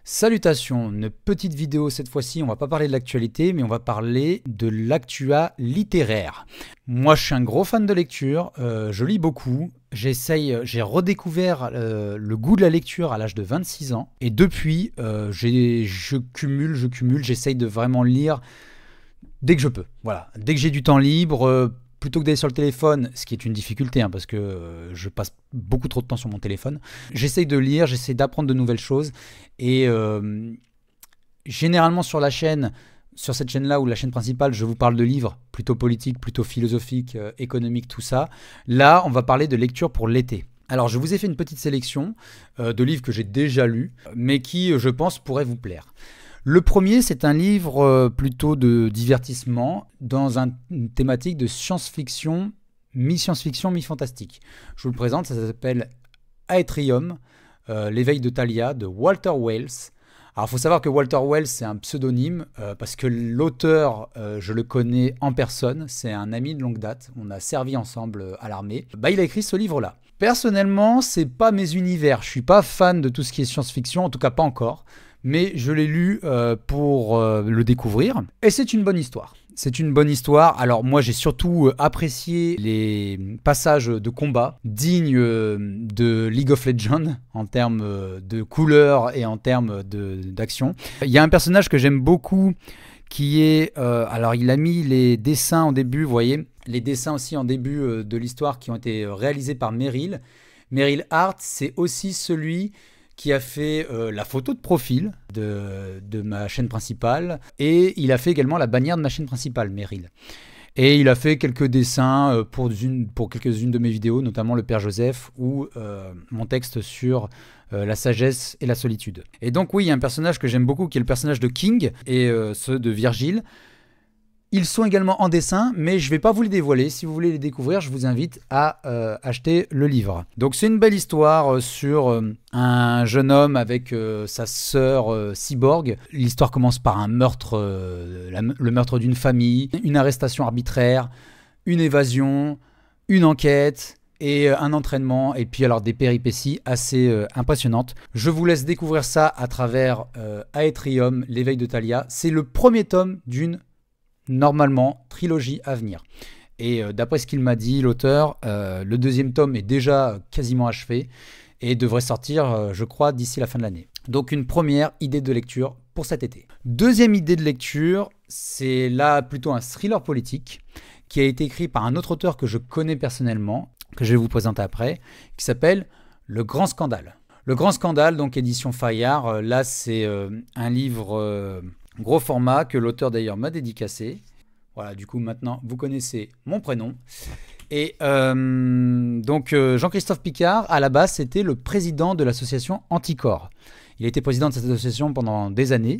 Salutations, une petite vidéo cette fois-ci, on va pas parler de l'actualité, mais on va parler de l'actua littéraire. Moi je suis un gros fan de lecture, je lis beaucoup, j'ai redécouvert le goût de la lecture à l'âge de 26 ans, et depuis je cumule, j'essaye de vraiment lire dès que je peux. Voilà, dès que j'ai du temps libre, plutôt que d'aller sur le téléphone, ce qui est une difficulté hein, parce que je passe beaucoup trop de temps sur mon téléphone, j'essaye de lire, j'essaye d'apprendre de nouvelles choses et généralement sur cette chaîne-là ou la chaîne principale, je vous parle de livres plutôt politiques, plutôt philosophiques, économiques, tout ça. Là, on va parler de lecture pour l'été. Alors, je vous ai fait une petite sélection de livres que j'ai déjà lus, mais qui, je pense, pourraient vous plaire. Le premier, c'est un livre plutôt de divertissement dans une thématique de science-fiction, mi-science-fiction, mi-fantastique. Je vous le présente, ça s'appelle Aetrium, l'éveil de Thalia de Walter Wells. Alors, il faut savoir que Walter Wells, c'est un pseudonyme parce que l'auteur, je le connais en personne, c'est un ami de longue date, on a servi ensemble à l'armée. Il a écrit ce livre-là. Personnellement, c'est pas mes univers, je suis pas fan de tout ce qui est science-fiction, en tout cas pas encore. Mais je l'ai lu pour le découvrir. Et c'est une bonne histoire. C'est une bonne histoire. Alors moi j'ai surtout apprécié les passages de combat dignes de League of Legends en termes de couleurs et en termes d'action. Il y a un personnage que j'aime beaucoup qui est... alors il a mis les dessins en début, vous voyez, les dessins aussi en début de l'histoire qui ont été réalisés par Meryl. Meryl Hart, c'est aussi celui qui a fait la photo de profil de ma chaîne principale, et il a fait également la bannière de ma chaîne principale, Meryl. Et il a fait quelques dessins pour quelques-unes de mes vidéos, notamment le Père Joseph ou mon texte sur la sagesse et la solitude. Et donc oui, il y a un personnage que j'aime beaucoup qui est le personnage de King et ceux de Virgile. Ils sont également en dessin, mais je ne vais pas vous les dévoiler. Si vous voulez les découvrir, je vous invite à acheter le livre. Donc c'est une belle histoire sur un jeune homme avec sa sœur cyborg. L'histoire commence par un meurtre, le meurtre d'une famille, une arrestation arbitraire, une évasion, une enquête et un entraînement, et puis alors des péripéties assez impressionnantes. Je vous laisse découvrir ça à travers Aetrium, l'éveil de Thalia. C'est le premier tome d'une normalement trilogie à venir. Et d'après ce qu'il m'a dit, l'auteur, le deuxième tome est déjà quasiment achevé et devrait sortir, je crois, d'ici la fin de l'année. Donc une première idée de lecture pour cet été. Deuxième idée de lecture, c'est là plutôt un thriller politique qui a été écrit par un autre auteur que je connais personnellement, que je vais vous présenter après, qui s'appelle Le Grand Scandale. Le Grand Scandale, donc édition Fayard, là c'est un livre... gros format que l'auteur d'ailleurs m'a dédicacé. Voilà, du coup maintenant vous connaissez mon prénom. Et donc Jean-Christophe Picard, à la base, c'était le président de l'association Anticorps. Il a été président de cette association pendant des années.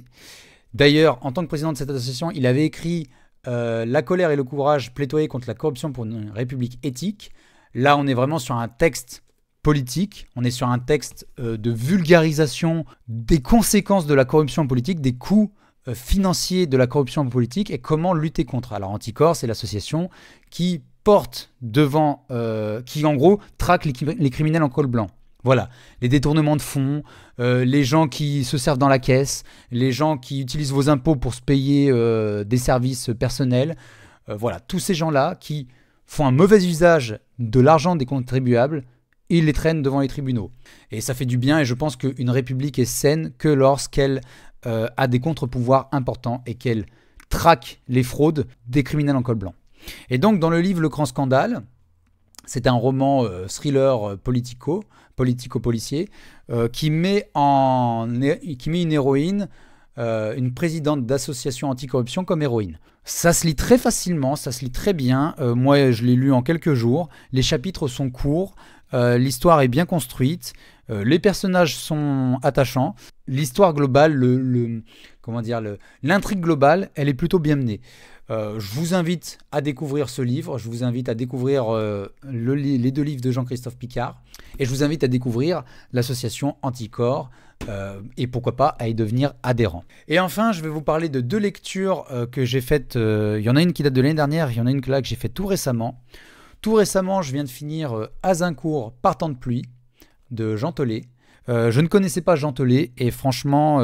D'ailleurs, en tant que président de cette association, il avait écrit La colère et le courage, plaidoyer contre la corruption pour une république éthique. Là, on est vraiment sur un texte politique, on est sur un texte de vulgarisation des conséquences de la corruption politique, des coûts financier de la corruption politique et comment lutter contre. Alors Anticorps, c'est l'association qui porte devant, qui en gros traque les criminels en col blanc. Voilà, les détournements de fonds, les gens qui se servent dans la caisse, les gens qui utilisent vos impôts pour se payer des services personnels. Voilà, tous ces gens-là qui font un mauvais usage de l'argent des contribuables, ils les traînent devant les tribunaux. Et ça fait du bien, et je pense qu'une république est saine que lorsqu'elle a des contre-pouvoirs importants et qu'elle traque les fraudes des criminels en col blanc. Et donc dans le livre Le Grand Scandale, c'est un roman thriller politico-policier qui met une héroïne, une présidente d'association anticorruption comme héroïne. Ça se lit très facilement, ça se lit très bien. Moi je l'ai lu en quelques jours, les chapitres sont courts, l'histoire est bien construite, les personnages sont attachants, l'histoire globale, l'intrigue globale, elle est plutôt bien menée. Je vous invite à découvrir ce livre, je vous invite à découvrir les deux livres de Jean-Christophe Picard, et je vous invite à découvrir l'association Anticorps, et pourquoi pas à y devenir adhérent. Et enfin, je vais vous parler de deux lectures que j'ai faites, il y en a une qui date de l'année dernière, il y en a une là que j'ai faite tout récemment. Tout récemment, je viens de finir Azincourt, Partant de pluie, de Jean Thollet. Je ne connaissais pas Jean Telet et franchement,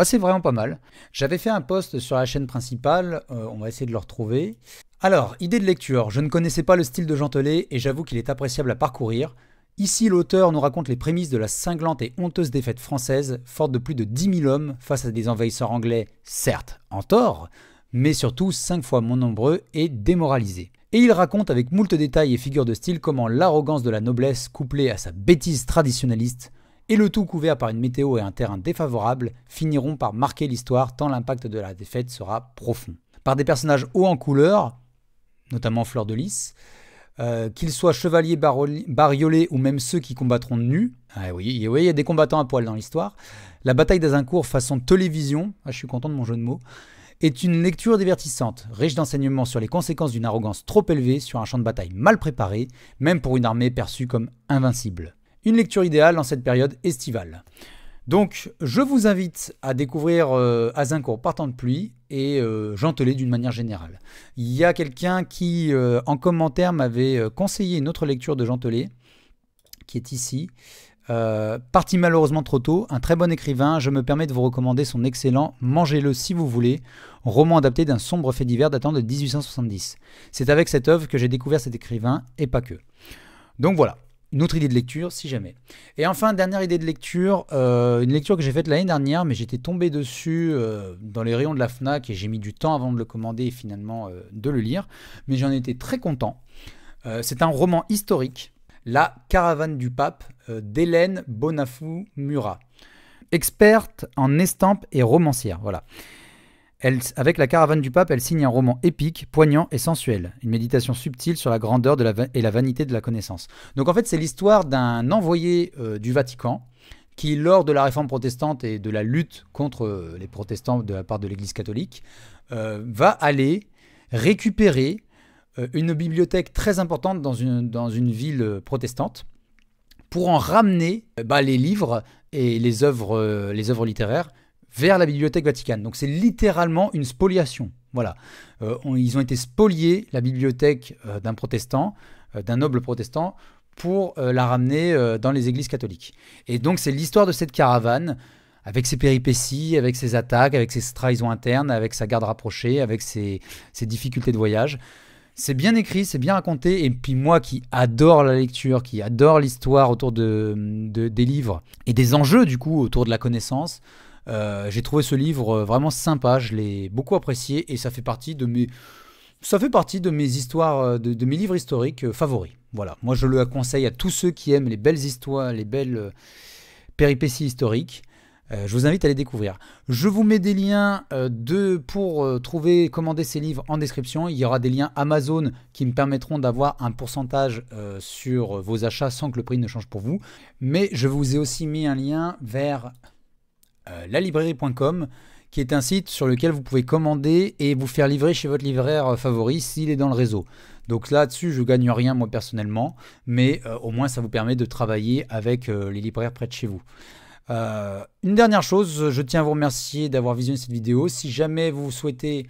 c'est vraiment pas mal. J'avais fait un post sur la chaîne principale, on va essayer de le retrouver. Alors, idée de lecture, je ne connaissais pas le style de Jean Telet et j'avoue qu'il est appréciable à parcourir. Ici, l'auteur nous raconte les prémices de la cinglante et honteuse défaite française, forte de plus de 10 000 hommes face à des envahisseurs anglais, certes en tort, mais surtout 5 fois moins nombreux et démoralisés. Et il raconte avec moult détails et figures de style comment l'arrogance de la noblesse couplée à sa bêtise traditionnaliste, et le tout couvert par une météo et un terrain défavorables, finiront par marquer l'histoire tant l'impact de la défaite sera profond. Par des personnages hauts en couleur, notamment Fleur de Lys, qu'ils soient chevaliers bariolés ou même ceux qui combattront nus, oui, il y a des combattants à poil dans l'histoire, la bataille d'Azincourt façon télévision, je suis content de mon jeu de mots, est une lecture divertissante, riche d'enseignements sur les conséquences d'une arrogance trop élevée sur un champ de bataille mal préparé, même pour une armée perçue comme invincible. Une lecture idéale dans cette période estivale. Donc, je vous invite à découvrir Azincourt par temps de pluie et Jean Telet d'une manière générale. Il y a quelqu'un qui, en commentaire, m'avait conseillé une autre lecture de Jean Telet, qui est ici. Parti malheureusement trop tôt, un très bon écrivain, je me permets de vous recommander son excellent Mangez-le si vous voulez, roman adapté d'un sombre fait divers datant de 1870. C'est avec cette œuvre que j'ai découvert cet écrivain, et pas que. Donc voilà. Une autre idée de lecture, si jamais. Et enfin, dernière idée de lecture, une lecture que j'ai faite l'année dernière, mais j'étais tombé dessus dans les rayons de la FNAC et j'ai mis du temps avant de le commander et finalement de le lire. Mais j'en étais très content. C'est un roman historique, La Caravane du Pape, d'Hélène Bonafou Murat. Experte en estampes et romancière, voilà. Avec La Caravane du Pape, elle signe un roman épique, poignant et sensuel. Une méditation subtile sur la grandeur et la vanité de la connaissance. Donc en fait, c'est l'histoire d'un envoyé du Vatican qui, lors de la réforme protestante et de la lutte contre les protestants de la part de l'Église catholique, va aller récupérer une bibliothèque très importante dans une ville protestante pour en ramener les livres et les œuvres littéraires vers la bibliothèque vaticane. Donc c'est littéralement une spoliation. Voilà. Ils ont été spoliés, la bibliothèque d'un protestant, d'un noble protestant, pour la ramener dans les églises catholiques. Et donc c'est l'histoire de cette caravane, avec ses péripéties, avec ses attaques, avec ses trahisons internes, avec sa garde rapprochée, avec ses difficultés de voyage. C'est bien écrit, c'est bien raconté, et puis moi qui adore la lecture, qui adore l'histoire autour des livres, et des enjeux du coup autour de la connaissance, j'ai trouvé ce livre vraiment sympa, je l'ai beaucoup apprécié et ça fait partie de mes histoires, de mes livres historiques favoris. Voilà, moi je le conseille à tous ceux qui aiment les belles histoires, les belles péripéties historiques. Je vous invite à les découvrir. Je vous mets des liens pour commander ces livres en description. Il y aura des liens Amazon qui me permettront d'avoir un pourcentage sur vos achats sans que le prix ne change pour vous. Mais je vous ai aussi mis un lien vers lalibrairie.com qui est un site sur lequel vous pouvez commander et vous faire livrer chez votre libraire favori s'il est dans le réseau. Donc là-dessus, je ne gagne rien moi personnellement, mais au moins ça vous permet de travailler avec les libraires près de chez vous. Une dernière chose, je tiens à vous remercier d'avoir visionné cette vidéo. Si jamais vous souhaitez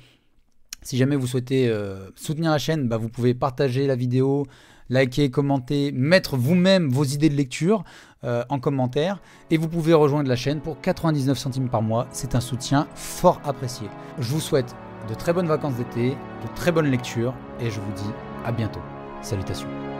soutenir la chaîne, vous pouvez partager la vidéo, liker, commenter, mettre vous-même vos idées de lecture en commentaire. Et vous pouvez rejoindre la chaîne pour 99 centimes par mois. C'est un soutien fort apprécié. Je vous souhaite de très bonnes vacances d'été, de très bonnes lectures et je vous dis à bientôt. Salutations.